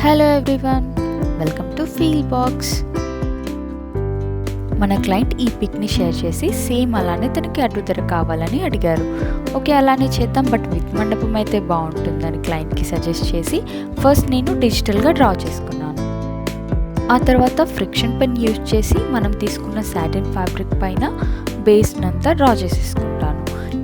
Hello everyone, welcome to feel box. మన client ఈ పిక్ని share చేసి సేమ్ అలానే తనకి అడ్డుతెర కావాలని అడిగారు. ఓకే, అలానే చేద్దాం, బట్ విత్ మండపం అయితే బాగుంటుందని క్లయింట్కి సజెస్ట్ చేసి ఫస్ట్ నేను డిజిటల్గా డ్రా చేసుకున్నాను. ఆ తర్వాత ఫ్రిక్షన్ పెన్ యూజ్ చేసి మనం తీసుకున్న సాటిన్ ఫ్యాబ్రిక్ పైన బేస్నంతా డ్రా చేసేసుకుంటాను.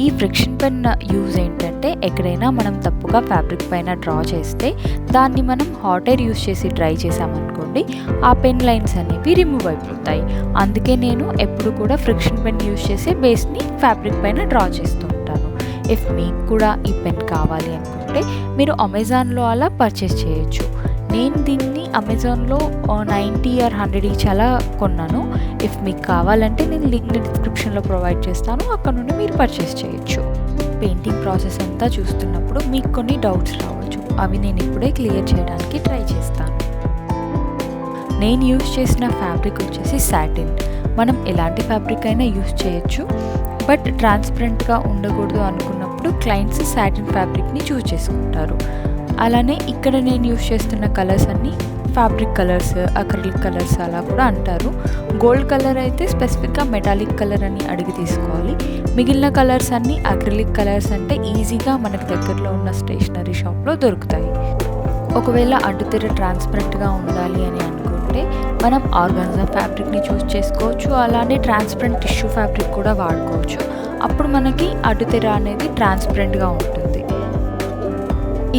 ఈ ఫ్రిక్షన్ పెన్ యూజ్ ఏంటంటే, ఎక్కడైనా మనం తప్పుగా ఫ్యాబ్రిక్ పైన డ్రా చేస్తే దాన్ని మనం హాట్ ఎయిర్ యూజ్ చేసి డ్రై చేసామనుకోండి, ఆ పెన్ లైన్స్ అనేవి రిమూవ్ అయిపోతాయి. అందుకే నేను ఎప్పుడు కూడా ఫ్రిక్షన్ పెన్ యూజ్ చేసి బేస్ని ఫ్యాబ్రిక్ పైన డ్రా చేస్తూ ఉంటాను. ఇఫ్ మీకు కూడా ఈ పెన్ కావాలి అనుకుంటే మీరు అమెజాన్లో అలా పర్చేస్ చేయొచ్చు. నేను దీన్ని అమెజాన్లో 90 or 100 ఈచ్ అలా కొన్నాను. ఇఫ్ మీకు కావాలంటే నేను లింక్ డిస్క్రిప్షన్లో ప్రొవైడ్ చేస్తాను, అక్కడ నుండి మీరు పర్చేస్ చేయొచ్చు. పెయింటింగ్ ప్రాసెస్ అంతా చూస్తున్నప్పుడు మీకు కొన్ని డౌట్స్ రావచ్చు. అవి నేను ఇప్పుడే క్లియర్ చేయడానికి ట్రై చేస్తాను. నేను యూజ్ చేసిన ఫ్యాబ్రిక్ వచ్చేసి సాటిన్. మనం ఎలాంటి ఫ్యాబ్రిక్ అయినా యూజ్ చేయొచ్చు, బట్ ట్రాన్స్పరెంట్గా ఉండకూడదు అనుకున్నప్పుడు క్లయింట్స్ సాటిన్ ఫ్యాబ్రిక్ని చూస్ చేసుకుంటారు. అలానే ఇక్కడ నేను యూజ్ చేస్తున్న కలర్స్ అన్నీ ఫ్యాబ్రిక్ కలర్స్, అక్రిలిక్ కలర్స్ అలా కూడా అంటారు. గోల్డ్ కలర్ అయితే స్పెసిఫిక్గా మెటాలిక్ కలర్ అని అడిగి తీసుకోవాలి. మిగిలిన కలర్స్ అన్నీ అక్రిలిక్ కలర్స్ అంటే ఈజీగా మనకు దగ్గరలో ఉన్న స్టేషనరీ షాప్లో దొరుకుతాయి. ఒకవేళ అడ్డుతెర ట్రాన్స్పరెంట్గా ఉండాలి అని అనుకుంటే మనం ఆర్గాన్జా ఫ్యాబ్రిక్ని చూస్ చేసుకోవచ్చు. అలానే ట్రాన్స్పరెంట్ టిష్యూ ఫ్యాబ్రిక్ కూడా వాడుకోవచ్చు. అప్పుడు మనకి అడ్డుతెర అనేది ట్రాన్స్పరెంట్గా ఉంటుంది.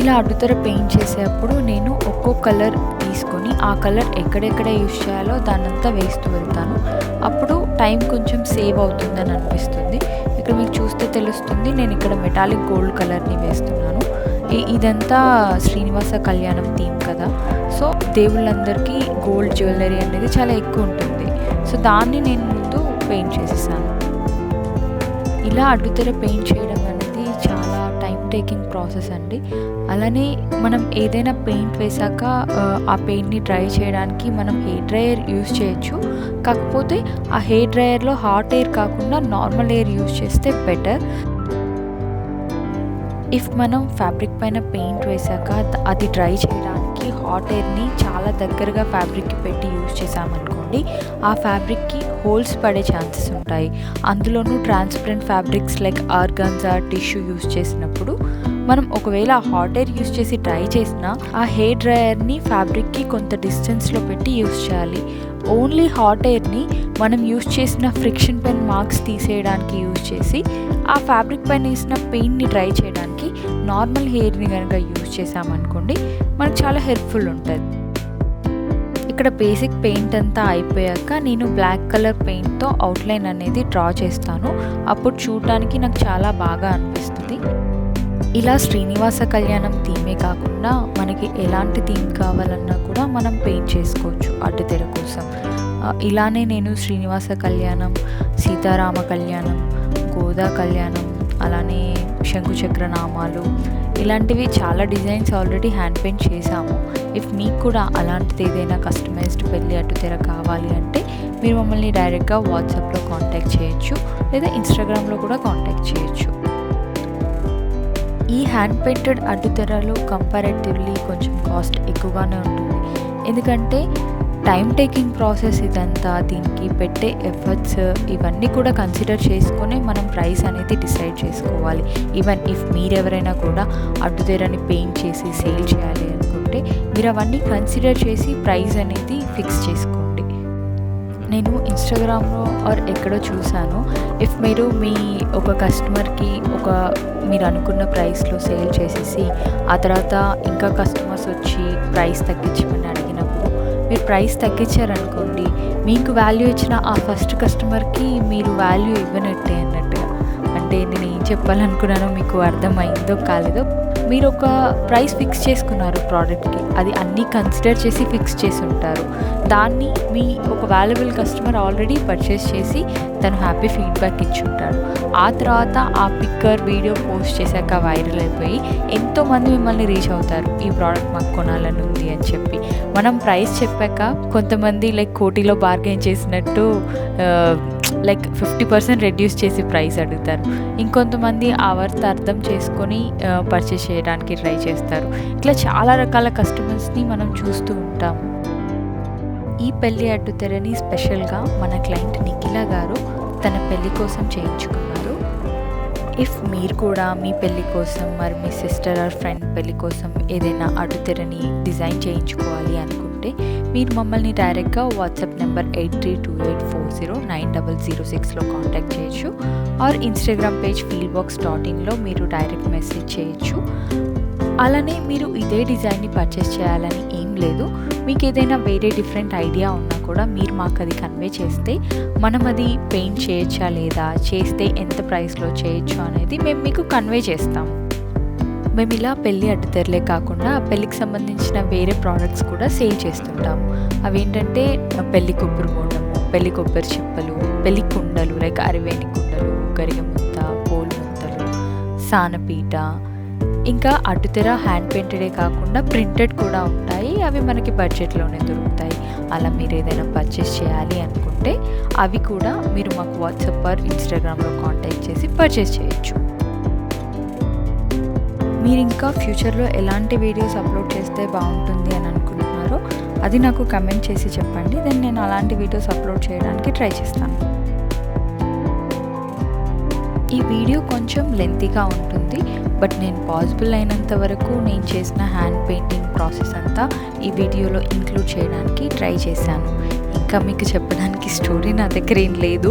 ఇలా అడ్డుతెర పెయింట్ చేసేటప్పుడు నేను ఒక్కో కలర్ తీసుకొని ఆ కలర్ ఎక్కడెక్కడ యూజ్ చేయాలో దాన్నంతా వేస్తూ వెళ్తాను. అప్పుడు టైం కొంచెం సేవ్ అవుతుందని అనిపిస్తుంది. ఇక్కడ మీకు చూస్తే తెలుస్తుంది, నేను ఇక్కడ మెటాలిక్ గోల్డ్ కలర్ని వేస్తున్నాను. ఇదంతా శ్రీనివాస కళ్యాణం థీమ్ కదా, సో దేవుళ్ళందరికీ గోల్డ్ జ్యువెలరీ అనేది చాలా ఎక్కువ ఉంటుంది. సో దాన్ని నేను ముందు పెయింట్ చేసేసాను. ఇలా అడ్డుతెర పెయింట్ చేయడం అనేది చాలా టైం టేకింగ్ ప్రాసెస్ అండి. అలానే మనం ఏదైనా పెయింట్ వేసాక ఆ పెయింట్ని డ్రై చేయడానికి మనం హెయిర్ డ్రయర్ యూజ్ చేయొచ్చు. కాకపోతే ఆ హెయిర్ డ్రయర్లో హాట్ ఎయిర్ కాకుండా నార్మల్ ఎయిర్ యూజ్ చేస్తే బెటర్. ఇఫ్ మనం ఫ్యాబ్రిక్ పైన పెయింట్ వేసాక అది డ్రై చేయడానికి హాట్ ఎయిర్ని చాలా దగ్గరగా ఫ్యాబ్రిక్కి పెట్టి యూజ్ చేసామనుకోండి, ఆ ఫ్యాబ్రిక్కి హోల్స్ పడే ఛాన్సెస్ ఉంటాయి. అందులోనూ transparent fabrics like organza, tissue use చేసినప్పుడు మనం ఒకవేళ హాట్ ఎయిర్ యూజ్ చేసి డ్రై చేసినా ఆ హెయిర్ డ్రయర్ని ఫ్యాబ్రిక్కి కొంత డిస్టెన్స్లో పెట్టి యూజ్ చేయాలి. ఓన్లీ హాట్ ఎయిర్ని మనం యూజ్ చేసిన ఫ్రిక్షన్ పెన్ మార్క్స్ తీసేయడానికి యూజ్ చేసి ఆ ఫ్యాబ్రిక్ పైన వేసిన పెయింట్ని డ్రై చేయడానికి నార్మల్ హెయిర్ని కనుక యూజ్ చేసామనుకోండి, మనకు చాలా హెల్ప్ఫుల్ ఉంటుంది. ఇక్కడ బేసిక్ పెయింట్ అంతా అయిపోయాక నేను బ్లాక్ కలర్ పెయింట్తో అవుట్లైన్ అనేది డ్రా చేస్తాను. అప్పుడు చూడడానికి నాకు చాలా బాగా అనిపిస్తుంది. ఇలా శ్రీనివాస కళ్యాణం థీమే కాకుండా మనకి ఎలాంటి థీమ్ కావాలన్నా కూడా మనం పెయింట్ చేసుకోవచ్చు అడ్డుతెర కోసం. ఇలానే నేను శ్రీనివాస కళ్యాణం, సీతారామ కళ్యాణం, గోదా కళ్యాణం, అలానే శంకుచక్ర నామాలు, ఇలాంటివి చాలా డిజైన్స్ ఆల్రెడీ హ్యాండ్ పెయింట్ చేశాము. ఇఫ్ మీకు కూడా అలాంటిది ఏదైనా కస్టమైజ్డ్ పెళ్ళి అడ్డుతెర కావాలి అంటే మీరు మమ్మల్ని డైరెక్ట్గా వాట్సాప్లో కాంటాక్ట్ చేయొచ్చు, లేదా ఇన్స్టాగ్రామ్లో కూడా కాంటాక్ట్ చేయొచ్చు. ఈ హ్యాండ్ పెయింటెడ్ అడ్డుతెరలో కంపారేటివ్లీ కొంచెం కాస్ట్ ఎక్కువగానే ఉంటుంది. ఎందుకంటే టైం టేకింగ్ ప్రాసెస్ ఇదంతా, దీనికి పెట్టే ఎఫర్ట్స్ ఇవన్నీ కూడా కన్సిడర్ చేసుకొని మనం ప్రైస్ అనేది డిసైడ్ చేసుకోవాలి. ఈవెన్ ఇఫ్ మీరెవరైనా కూడా అడ్డుతెరని పెయింట్ చేసి సేల్ చేయాలి అనుకుంటే మీరు అవన్నీ కన్సిడర్ చేసి ప్రైస్ అనేది ఫిక్స్ చేసుకోండి. నేను ఇన్స్టాగ్రామ్లో ఆర్ ఎక్కడో చూశాను, ఇఫ్ మీరు మీ ఒక కస్టమర్కి మీరు అనుకున్న ప్రైస్లో సేల్ చేసేసి ఆ తర్వాత ఇంకా కస్టమర్స్ వచ్చి ప్రైస్ తగ్గించమని అడిగినప్పుడు మీరు ప్రైస్ తగ్గించారనుకోండి, మీకు వాల్యూ ఇచ్చిన ఆ ఫస్ట్ కస్టమర్కి మీరు వాల్యూ ఇవ్వనట్టే అన్నట్టుగా. అంటే నేను ఏం చెప్పాలనుకున్నానో మీకు అర్థమైందో కాలేదో, మీరు ఒక ప్రైస్ ఫిక్స్ చేసుకున్నారు ప్రోడక్ట్కి, అది అన్నీ కన్సిడర్ చేసి ఫిక్స్ చేసి ఉంటారు. దాన్ని మీ ఒక వాల్యుబుల్ కస్టమర్ ఆల్రెడీ పర్చేస్ చేసి తను హ్యాపీ ఫీడ్బ్యాక్ ఇచ్చి ఉంటాడు. ఆ తర్వాత ఆ పిక్కర్ వీడియో పోస్ట్ చేశాక వైరల్ అయిపోయి ఎంతోమంది మిమ్మల్ని రీచ్ అవుతారు, ఈ ప్రోడక్ట్ మాకు కొనాలని ఉంది అని చెప్పి. మనం ప్రైస్ చెప్పాక కొంతమంది లైక్ కోటిలో బార్గెన్ చేసినట్టు లైక్ 50% రెడ్యూస్ చేసి ప్రైస్ అడుగుతారు. ఇంకొంతమంది ఆ వర్త్ అర్థం చేసుకొని పర్చేస్ చేయడానికి ట్రై చేస్తారు. ఇట్లా చాలా రకాల కస్టమర్స్ని మనం చూస్తూ ఉంటాము. ఈ పెళ్లి అడ్డుతెరని స్పెషల్గా మన క్లయింట్ నిఖిల గారు తన పెళ్లి కోసం చేయించుకున్నారు. ఇఫ్ మీరు కూడా మీ పెళ్లి కోసం మరి మీ సిస్టర్ ఆర్ ఫ్రెండ్ పెళ్లి కోసం ఏదైనా అడ్డుతెరని డిజైన్ చేయించుకోవాలి అనుకుంటే మీరు మమ్మల్ని డైరెక్ట్గా వాట్సాప్ నెంబర్ 8328409006లో కాంటాక్ట్ చేయొచ్చు. ఆర్ ఇన్స్టాగ్రామ్ పేజ్ feelbox.inలో మీరు డైరెక్ట్ మెసేజ్ చేయొచ్చు. అలానే మీరు ఇదే డిజైన్ని పర్చేస్ చేయాలని ఏం లేదు. మీకు ఏదైనా వేరే డిఫరెంట్ ఐడియా ఉన్నా కూడా మీరు మాకు అది కన్వే చేస్తే మనం అది పెయింట్ చేయొచ్చా లేదా, చేస్తే ఎంత ప్రైస్లో చేయొచ్చు అనేది మేము మీకు కన్వే చేస్తాం. మేము ఇలా పెళ్ళి అడ్డుతెరలే కాకుండా పెళ్ళికి సంబంధించిన వేరే ప్రోడక్ట్స్ కూడా సేల్ చేస్తుంటాము. అవేంటంటే పెళ్లి కొబ్బరి బోండము, పెళ్లి కొబ్బరి చిప్పలు, పెళ్లి కుండలు లైక్ అరివేణి కుండలు, గరిగముద్ద, పోలు ముద్దలు, సానపీట, ఇంకా అడ్డుతెర హ్యాండ్ పెయింటెడే కాకుండా ప్రింటెడ్ కూడా ఉంటాయి. అవి మనకి బడ్జెట్లోనే దొరుకుతాయి. అలా మీరు ఏదైనా పర్చేస్ చేయాలి అనుకుంటే అవి కూడా మీరు మాకు వాట్సాప్ ఆర్ ఇన్స్టాగ్రామ్లో కాంటాక్ట్ చేసి పర్చేస్ చేయొచ్చు. మీరు ఇంకా ఫ్యూచర్లో ఎలాంటి వీడియోస్ అప్లోడ్ చేస్తే బాగుంటుంది అని అనుకుంటున్నారో అది నాకు కమెంట్ చేసి చెప్పండి. దెన్ నేను అలాంటి వీడియోస్ అప్లోడ్ చేయడానికి ట్రై చేస్తాను. ఈ వీడియో కొంచెం లెంతీగా ఉంటుంది, బట్ నేను పాసిబుల్ అయినంత వరకు నేను చేసిన హ్యాండ్ పెయింటింగ్ ప్రాసెస్ అంతా ఈ వీడియోలో ఇంక్లూడ్ చేయడానికి ట్రై చేశాను. ఇంకా మీకు చెప్పడానికి స్టోరీ నా దగ్గర ఏం లేదు,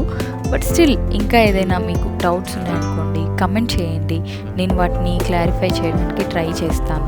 బట్ స్టిల్ ఇంకా ఏదైనా మీకు డౌట్స్ ఉన్నాయనుకోండి కమెంట్ చేయండి, నేను వాటిని క్లారిఫై చేయడానికి ట్రై చేస్తాను.